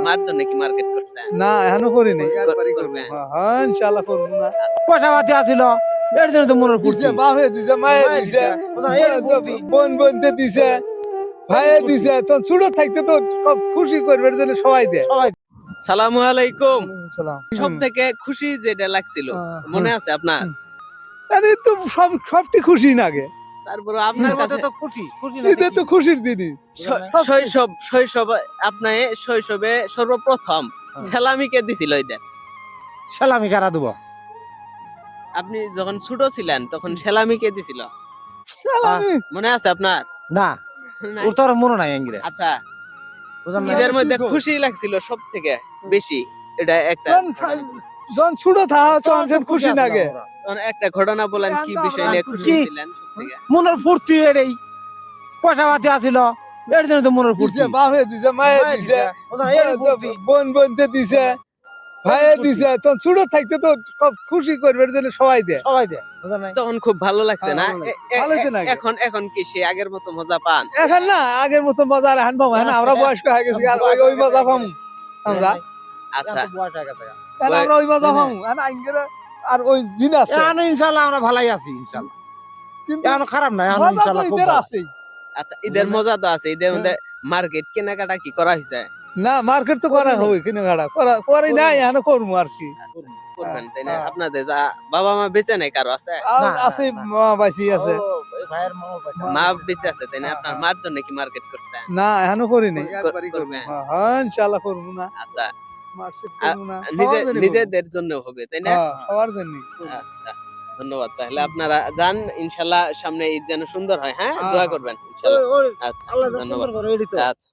মার জন্য কি মার্কেট করছেন? না এখনো করি নাই, একবারই করব। করবেন? হ্যাঁ ইনশাআল্লাহ করব না। পয়সা পাতি আছিল এর জন্য তো মনের ফুর্তি দিছে বাপে দিছে মায়ে মায়ে দিছে দিছে, এর ফুর্তি। বোন বোনতে দিছে ভাইয়ে ফুর্তি। দিছে, তো ছোট থাকতে তো সব খুশি করবে এর জন্য সবাই দেয়। সবাই সালামু আলাইকুম। সালাম। সব থেকে খুশি যেটা লাগছিল মনে আছে আপনার? আরে তো সবটি খুশি নাগে, তারপর আপনার কাছে তো খুশি খুশি এটা তো খুশির দিনই। আপনি শৈশবে সর্বপ্রথম সেলামিকে দিছিল ওইদের। সালামি কারা দেব আপনি যখন ছোট ছিলেন তখন সেলামিকে দিছিল, সালামি মনে আছে আপনার? না নাই? ওর তোর মনে নাই এঙ্গিরে আচ্ছা, বুঝলাম না ঈদের মধ্যে কি গো? খুশি লাগছিল সব থেকে বেশি, এটা একটা যখন ছোট থাকা তখন খুশি নাগে। তখন একটা ঘটনা বলেন, কি বিষয় নিয়ে খুশি কি? ছিলেন সব থেকে? মনের ফুর্তি এটাই পয়সা পাতি আছিল এর জন্য তো মনের ফুর্তি দিছে বাপে দিছে মায়ে মায়ে দিছে এর ফুর্তি। বোন বোনতে দিছে ভাইয়ে দিছে, তো ছোট থাকতে তো সব খুশি করবে এর জন্য সবাই দেয়। সবাই দেয় বুঝলেন নাই তখন খুব ভালো লাগছে না? ভালো লাগছে। ভালো লাগছে নাকি? এখন কি সে আগের মতো মজা পান? এখন না আগের মতো মজা আর এখন পাবো না, আমরা বয়স্ক হয়ে গেছি আর ওই মজা পাবো আমরা। আচ্ছা, এখন তো বয়স হয়ে গেছে এখন আমরা ওই মজা পাবো এখন আইনগেরা আর ওই দিন আছে, এখন ইনশাআল্লাহ আমরা ভালোই আছি ইনশাআল্লাহ কিন্তু এখন খারাপ না এখন মজা তো ইনশাআল্লাহ খুব ঈদের ভালো। আছেই। আচ্ছা, ঈদের মজা তো আছে, ঈদের মধ্যে মার্কেট কেনাকাটা কি করা হয়েছে? না মার্কেট তো করা হবে কেনাকাটা করাই নাই, এখন করবো আর কি। আচ্ছা, করবেন তাই না? হ্যাঁ। আপনাদের বাবা মা বেঁচে নাই, কারো আছে? আর না, আছে না। মা বাইসি আছে। ও, এই ভাইয়ের মাও পয়সা মা বেঁচে আছে তাই না? আপনার মার জন্য কি মার্কেট করছেন? না এখনো করি নাই, একবারই করবো। করবেন? হ্যাঁ ইনশাআল্লাহ করবো না, আচ্ছা, মার্কেট করবো না, নিজেদের জন্য হবে তাই না? সবার জন্য। আচ্ছা, ধন্যবাদ। তাহলে আপনারা যান, ইনশাল্লাহ সামনে ঈদ যেন সুন্দর হয়। হ্যাঁ, দোয়া করবেন ইনশাল্লাহ। আচ্ছা, আল্লাহ ধন্যবাদ। করে এডি তো আচ্ছা।